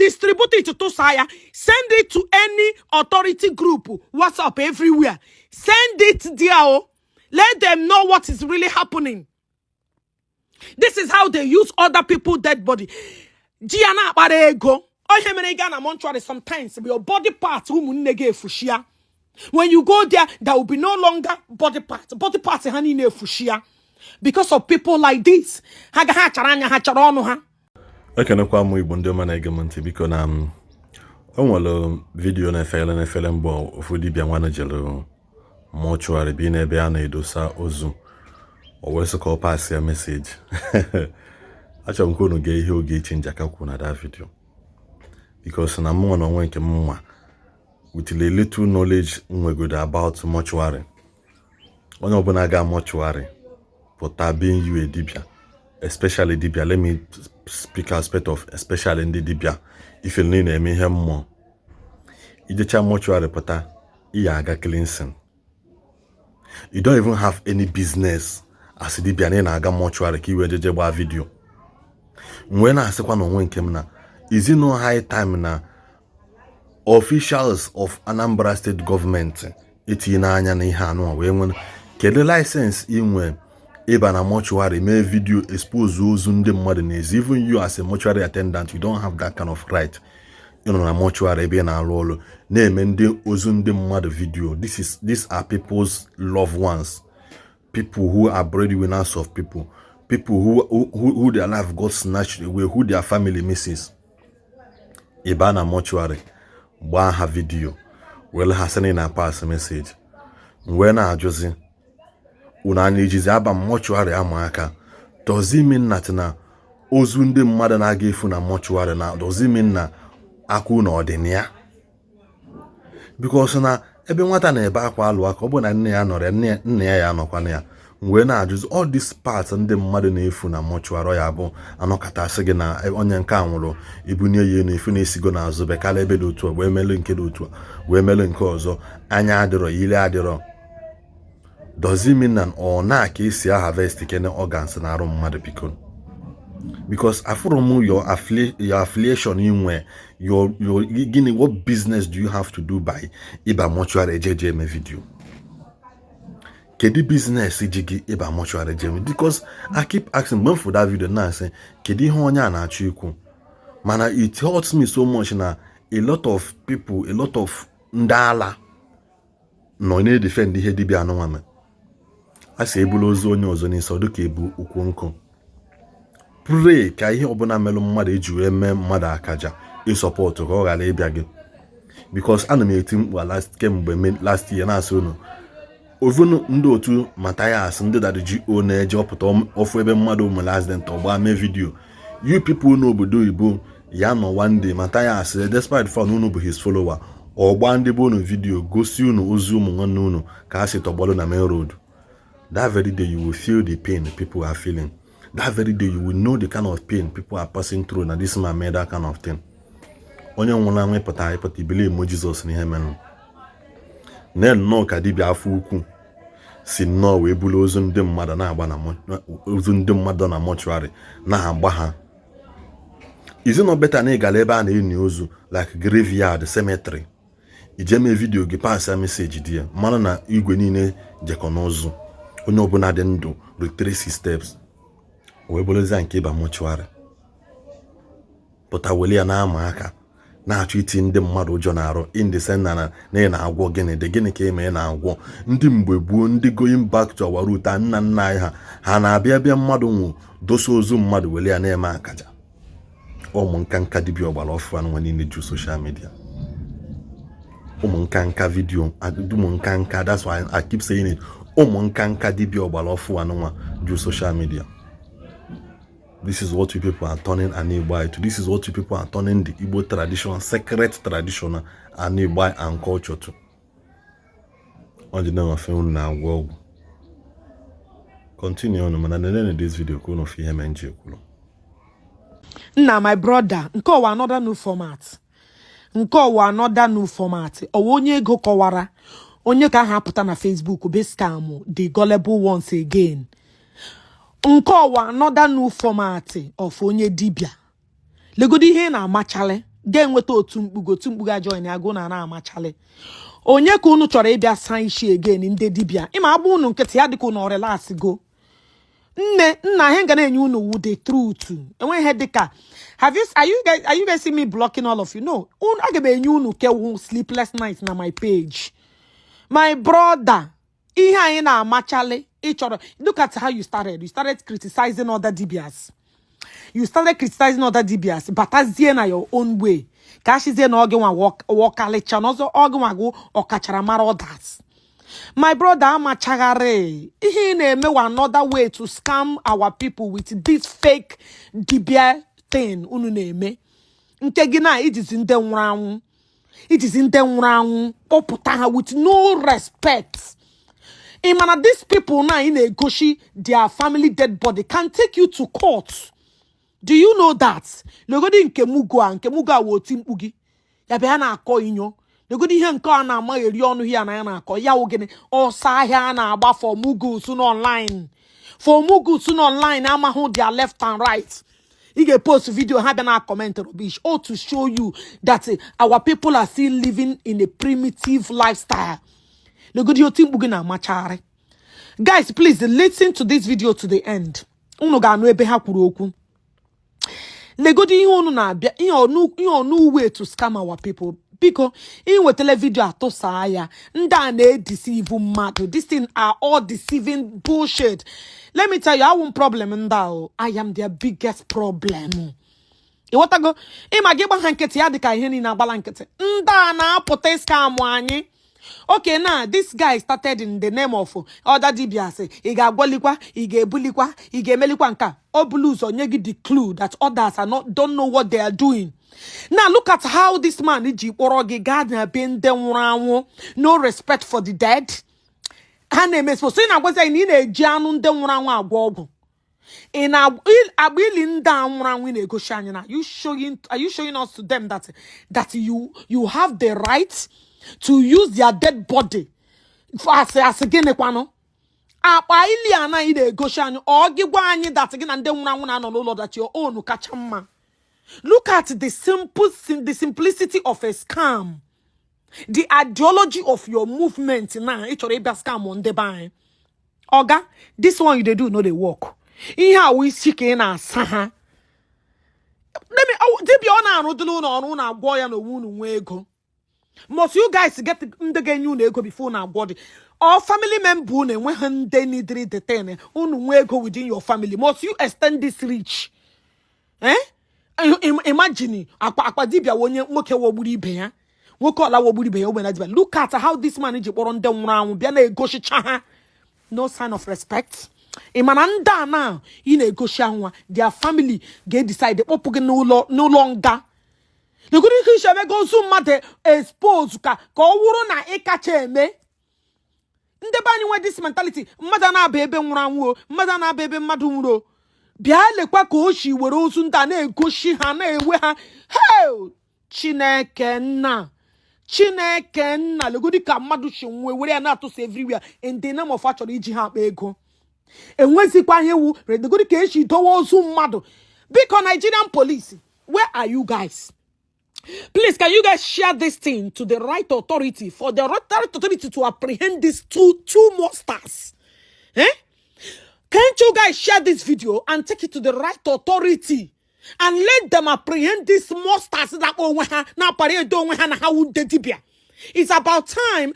distribute it to Saya, send it to any authority group, WhatsApp, everywhere. Send it there. Let them know what is really happening. This is how they use other people's dead body. Gianna Barego. Mortuary sometimes your body parts when you go there will be no longer body parts because of people like this. Ekenekwa m Igbo ndị ọma na-ege m ntị biko na o nwere video na-efele mbọ ofu dibịa nwana jere mortuary bi n'ebe a na-edosa ozu o wee sị ka ọ pass ya message. Achọrọ m ka unu gee ihe oge ichi njaka kwu na that video because na mụ na onwe nke mma with a little knowledge nwegodo about mortuary. Onye ọbụla ga mortuary pụta being you a dibịa, especially dibia. Let me speak aspect of especially in the dibia. If you need a me more, you just mortuary pata, you aga cleansing. You don't even have any business as a dibia na aga mortuary ki we jeje video. When I say one on one came na, is it no high time na officials of Anambra state government iti na anya na ihe anu we nwe kedu license inwe Eba na mortuary may video expose ozu ndị mmadụ n'ezi. Even you as a mortuary attendant, you don't have that kind of right. You know, na mortuary ebe na arụ ọrụ na-eme ndị ozu ndị mmadụ video. These are people's loved ones, people who are breadwinners of people who their life got snatched away, who their family misses. Eba na mortuary gbaa ha video wele ha send na pass message wee na ajụzi una na-ejizi aba mortuary amaka. Does it mean that na ozu ndị mmadụ na-aga efu na mortuary na does it mean na akụ na ọdịniya? Because na ebe nwata na-ebe akwa alụ aka ọ bụ na nne ya nọrọ nne ya anọkwa na ya wee na-ajụzi all these parts ndị mmadụ na-efu na mortuary ya bụ anọkọtasị gị na onye nke a nwụrụ ibunye ya na-efu na-esigo n'azụ bekala ebe dị otu a wee mele nke dị otu a wee mele nke ọzọ anya adịrọ ile adịrọ. Does it mean that or na ka esi harvest kene organs na arụ mmadụ biko? Because after your affiliation inwe your gini, what business do you have to do by iba mortuary JJM video? Kedi business ijigi iba mortuary JJM? Because I keep asking when for that video now say kedi ihe onye na achọ ikwu. Mana it hurts me so much na a lot of people, a lot of ndala no ne defend ihe dibia no nwa. Asa ebulu ozu onye ọzọ n'isi ọdụ ka ebu ukwu nkụ. Pray ka ihe ọbụla melụ mmadụ eji wee mee mmadụ akaja ịsọpọtụ ka ọ ghara ịbịa gị. Because ana m eti mkpu kemgbe last year na-asị unu ovunu ndị otu Matthias ndị dada ji o na-eje ọpụta ofu ebe mmadụ ụmụ accident ọgba mee video. You people n'obodo Igbo ya nọ one day Matthias despite fun unu bụ his follower ọgba ndị bụ unu video gosi unu ozu ụmụ nwanne unu ka ha si tọgbọrọ na main road. That very day you will feel the pain people are feeling. That very day you will know the kind of pain people are passing through. Now this man made that kind of thing. Onye nwụrụ anwụ ịpụta ibili mo Jesus n'ihe menụ. Nel no ka dibịa afọ ukwu si nnọọ wee bulu ozu ndị mmadụ na-agba na ozu ndị mmadụ na mortuary na-agba ha. Is it not better na ịgala ebe a na-eni ozu like graveyard cemetery? Ijeme video gị pass message dị ya mmanụ na igwe niile jekọ n'ozu. Onye ọbụla dị ndụ retrace steps wee bụrụzia nke ịba mortuary pụta weli ya na-ama aka na-achọ iti ndị mmadụ ụjọ na-arụ in the sense na ị na-agwọ gịnị ka ime ị na-agwọ. Ndị mgbe gboo ndị going back to our root nna nna anyị ha na-abịa mmadụ nwụ dosa ozu mmadụ weli ya na-eme akaja. Ụmụ nka dibịa ọgbara ọfụ anụ niile ju social media. Ụmụ nka video, ụmụ nka, that's why I keep saying it. Ụmụ nka dibịa ọgbara ọfụ anụ ju social media. This is what you people are turning an Igbo to. This is what you people are turning the Igbo tradition, sacred tradition, an Igbo and culture to. On the name of na world. Continue on, man. And then this video, go no fear menji kulo. Now, my brother, nko wa another new format. Nko wa another new format. Onye go kọwara. Onye ka hapụta na Facebook be scam, the gullible once again. Nko wa another new format of onye dibia. Legodi ihe na amachale. ga-enweta otu mkpuga join agụ na amachale onye ka unu chọrọ ịbịa saa Ishi again ndị dibia ịma agba unu nkịtị ya dịka unu relax go nna ihe ga na-enye unu wu the truth enwe ihe dịka are you guys see me blocking all of you? No, aga m enye unu kewu sleepless nights na my page. My brother, ihe anyị na-amachale ịchọrọ. Look at how you started. You started criticizing other DBS. Batazie na your own way. Ka ashizie na oge nwa wokalicha n'ọzọ oge nwa go ọkachara mara others. My brother, amachagare. Ihe na-eme another way to scam our people with this fake dibia thing unu na-eme. Nke gị na ijizi ndị nwụrụ anwụ. Ijizi ndị nwụrụ anwụ kpọpụta ha with no respect. Imana these people now in a goshi their family dead body can take you to court. Do you know that? Logodi nke mugo woti mkpugi. Ya be ha na-akọ inyo. Logodi ihe nke a na-ama eri ọnụ hia na ya na-akọ. Ya ogene ọsa ahịa na-agba for mugo soon online. For mugo soon online amahụ their left and right. You get post video have na comment rubbish or to show you that our people are still living in a primitive lifestyle. Guys, please listen to this video to the end. Unu ga anu ebe ha kwuru okwu. Legodi ihe unu na-abịa ihe onu way to scam our people. Biko inwetele video atosa ya ndị a na-deceive mmadụ. These things are all deceiving bullshit. Let me tell you, I won't problem ndao. I am their biggest problem. Iwatago imageba hanketi ya dika ihe ni na agbala nketi. Nda na apụta scam anyị. Okay, now this guy started in the name of other DBS. He ga agwalikwa, he ga ebulikwa, he ga emelikwa nka. Obulus or nyegi the clue that others don't know what they are doing. Now look at how this man Iji Orogi Gardner been them no respect for the dead. Hane so na gwaza in a janu dem ranwa agwogo. In a abiling down round in a goshana. Are you showing us to them that you have the right to use their dead body for as again equano? Apa ili ana ide goshan or give one that again and then one no that your own kachama. Look at the simplicity of a scam. The ideology of your movement now, it's already a scam on the buy. Oga, this one you do no they work. In how we seek in our saha. Let me dip your on our boy and a wound wego. Most you guys get the game you nego before now body. Or family member when they need the ten go within your family. Must you extend this reach? Eh? Imagine akwadibia wonye nwoke woburi be ya. Look at how this man is on them round. No sign of respect. Imananda now in a goshanwa. Their family get decided no longer. The good Christian go so mad exposed ka wuro na ekache me. Ndebani with this mentality. Mother na baby mwanwo. Mother na baby madumuro. Bia lekwa ko shi were osunta na egoshi ha na ewe ha. Hey! Chineke nna legodi ka mmadụ shinwe were na to everywhere in the name of actually iji ha ego enwezikwa hewu legodi ka eshi dowo ozu mmadụ. Because Nigerian police, where are you guys? Please, can you guys share this thing to the right authority for the right authority to apprehend these two monsters? Eh? Can't you guys share this video and take it to the right authority? And let them apprehend these monsters that it's about time.